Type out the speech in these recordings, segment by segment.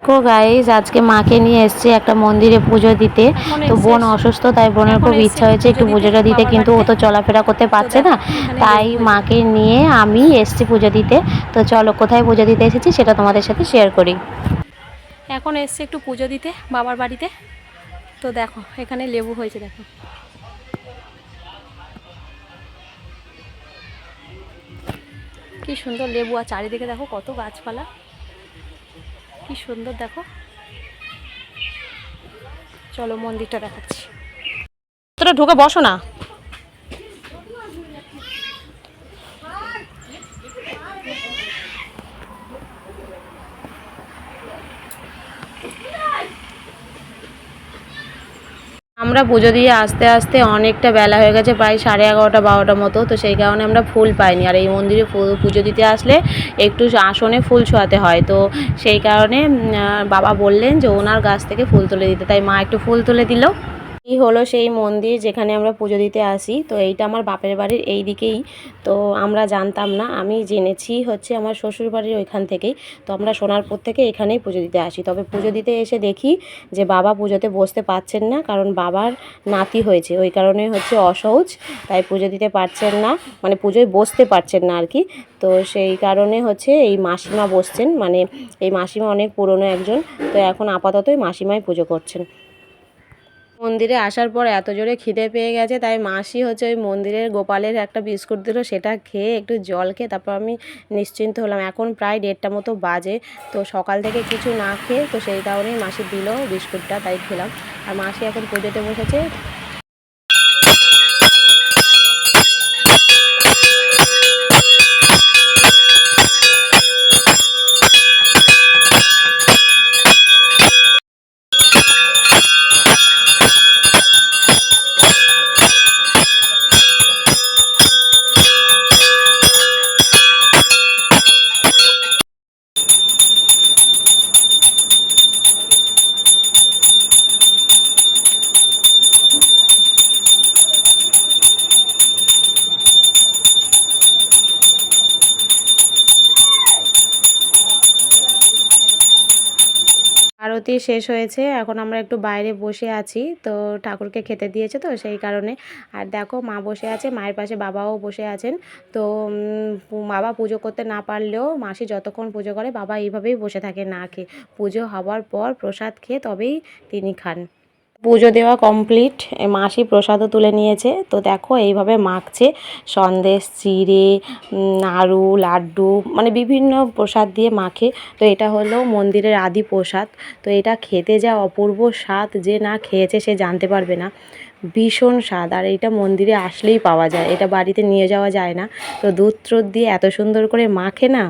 Guys আজকে মাকে নিয়ে এসেছি একটা মন্দিরে পুজো দিতে। তো বোন অসুস্থ, তাই বোনের খুব ইচ্ছা হয়েছে একটু পুজোটা দিতে, কিন্তু ও তো চলাফেরা করতে পারছে না, তাই মাকে নিয়ে আমি এসেছি পুজো দিতে। তো চলো কোথায় পুজো দিতে এসেছি সেটা তোমাদের সাথে শেয়ার করি। এখন এসছে একটু পুজো দিতে বাবার বাড়িতে। তো দেখো এখানে লেবু হয়েছে, দেখো কি সুন্দর লেবু, আর চারিদিকে দেখো কত গাছপালা, কি সুন্দর দেখো। চলো মন্দিরটা দেখাচ্ছি, তোরা ঢুকে বসো না। আমরা পুজো দিয়ে আস্তে আস্তে অনেকটা বেলা হয়ে গেছে, প্রায় 11:30 12টার মতো। তো সেই কারণে আমরা ফুল পাইনি, আর এই মন্দিরে পুজো দিতে আসলে একটু আসনে ফুল ছোঁয়াতে হয়। তো সেই কারণে বাবা বললেন যে ওনার গাছ থেকে ফুল তুলে দিতে, তাই মা একটু ফুল তুলে দিল। এই হলো সেই মন্দির যেখানে আমরা পুজো দিতে আসি। তো এইটা আমার বাপের বাড়ির এই দিকেই। তো আমরা জানতাম না, আমি জেনেছি হচ্ছে আমার শ্বশুর বাড়ির ওইখান থেকেই। তো আমরা সোনারপুর থেকে এখানেই পুজো দিতে আসি। তবে পুজো দিতে এসে দেখি যে বাবা পুজোতে বসতে পারছেন না, কারণ বাবার নাতি হয়েছে, ওই কারণে হচ্ছে অসহজ, তাই পুজো দিতে পারছেন না, মানে পুজোয় বসতে পারছেন না আর কি। তো সেই কারণে হচ্ছে এই মাসিমা বসছেন, মানে এই মাসিমা অনেক পুরনো একজন। তো এখন আপাতত এই মাসিমাই পুজো করছেন। মন্দিরে আসার পর এত জোরে খিদে পেয়ে গেছে, তাই মাসি হচ্ছে ওই মন্দিরের গোপালের একটা বিস্কুট দিল, সেটা খেয়ে একটু জল খেয়ে তারপর আমি নিশ্চিন্ত হলাম। এখন প্রায় 1:30 মতো বাজে। তো সকাল থেকে কিছু না খেয়ে, তো সেই কারণেই মাসি দিল বিস্কুটটা, তাই খেলাম। আর মাসি এখন পুজোতে বসেছে। আরতি শেষ হয়েছে, এখন আমরা একটু বাইরে বসে আছি। তো ঠাকুরকে খেতে দিয়েছে, তো সেই কারণে। আর দেখো মা বসে আছে, মায়ের পাশে বাবাও বসে আছেন। তো বাবা পুজো করতে না পারলেও মাসি যতক্ষণ পুজো করে বাবা এইভাবেই বসে থাকে না খেয়ে। পুজো হওয়ার পর প্রসাদ খেয়ে তবেই তিনি খান। পুজো দেওয়া কমপ্লিট, মাসি প্রসাদও তুলে নিয়েছে। তো দেখো এইভাবে মাখছে সন্দেশ, চিড়ে, নাড়ু, লাড্ডু, মানে বিভিন্ন প্রসাদ দিয়ে মাখে। তো এটা হলো মন্দিরের আদি প্রসাদ। তো এটা খেতে যা অপূর্ব স্বাদ, যে না খেয়েছে সে জানতে পারবে না, ভীষণ স্বাদ। আর এটা মন্দিরে আসলেই পাওয়া যায়, এটা বাড়িতে নিয়ে যাওয়া যায় না। তো দুধ ট্রোদ দিয়ে এত সুন্দর করে মাখে না।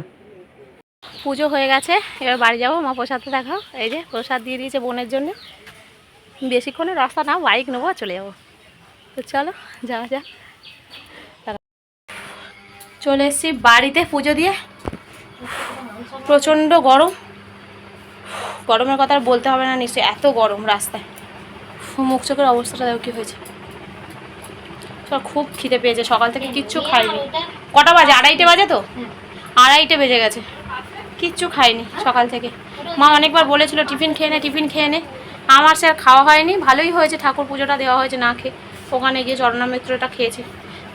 পুজো হয়ে গেছে, এবার বাড়ি যাবো। মা প্রসাদটা দেখাও, এই যে প্রসাদ দিয়ে দিয়েছে বোনের জন্য। বেশিক্ষণের রাস্তা না, বাইক নেবো চলে যাবো। তো চলো যাওয়া যাক। চলে এসেছি বাড়িতে পুজো দিয়ে। প্রচণ্ড গরম, গরমের কথা আর বলতে হবে না নিশ্চয়ই, এত গরম রাস্তায়। মুখ চোখের অবস্থাটা দেখো কী হয়েছে। খুব খিদে পেয়েছে, সকাল থেকে কিচ্ছু খাইনি। কটা বাজে? 2:30 বাজে। তো 2:30 বেজে গেছে, কিচ্ছু খাইনি সকাল থেকে। মা অনেকবার বলেছিল টিফিন খেয়ে নে, টিফিন খেয়ে নে। আমার সে আর খাওয়া হয়নি। ভালোই হয়েছে ঠাকুর পুজোটা দেওয়া হয়েছে না খেয়ে, ওখানে গিয়ে চরণামৃতটা খেয়েছি।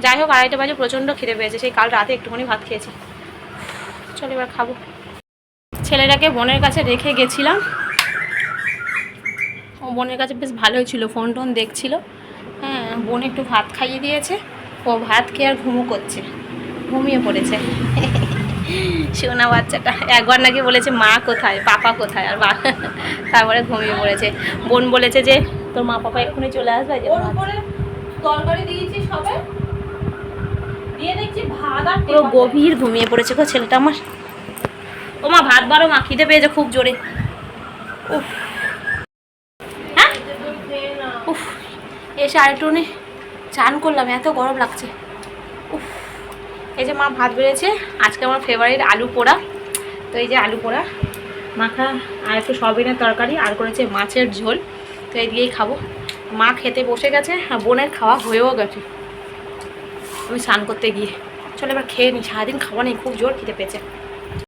যাই হোক 2:30 বাজে প্রচণ্ড খিদে পেয়েছে, সেই কাল রাতে একটুখানি ভাত খেয়েছি। চলো এবার খাবো। ছেলেটাকে বোনের কাছে রেখে গেছিলাম, ও বোনের কাছে বেশ ভালোই ছিল, ফোন টোন দেখছিল। হ্যাঁ, বোন একটু ভাত খাইয়ে দিয়েছে, ও ভাত খেয়ে আর ঘুমো করছে, ঘুমিয়ে পড়েছে। সোনা বাচ্চাটা একবার নাকি বলেছে মা কোথায়, পাপা কোথায়, আর তারপরে ঘুমিয়ে পড়েছে। বোন বলেছে যে তোর মা পাপা এক্ষুনি চলে আসবে। তরকারি দিয়েছি সবে, দিয়ে দেখছি ভাত, আর পুরো গভীর ঘুমিয়ে পড়েছে গো ছেলেটা আমার। ও মা ভাত বারো, মা খিদে পেয়েছে খুব জোরে। উফ, হ্যাঁ উফ, এসে আরেকটু চান করলাম, এত গরম লাগছে। উফ, এই যে মা ভাত বেড়েছে, আজকে আমার ফেভারিট আলু পোড়া। তো এই যে আলু পোড়া মাখা, আর একটু সয়াবিনের তরকারি, আর করেছে মাছের ঝোল। তো এই দিয়েই খাবো। মা খেতে বসে গেছে, আর বোনের খাওয়া হয়েও গেছে আমি স্নান করতে গিয়ে। চলো এবার খেয়ে নিই, সারাদিন খাওয়া নেই, খুব জোর খেতে পেয়েছে।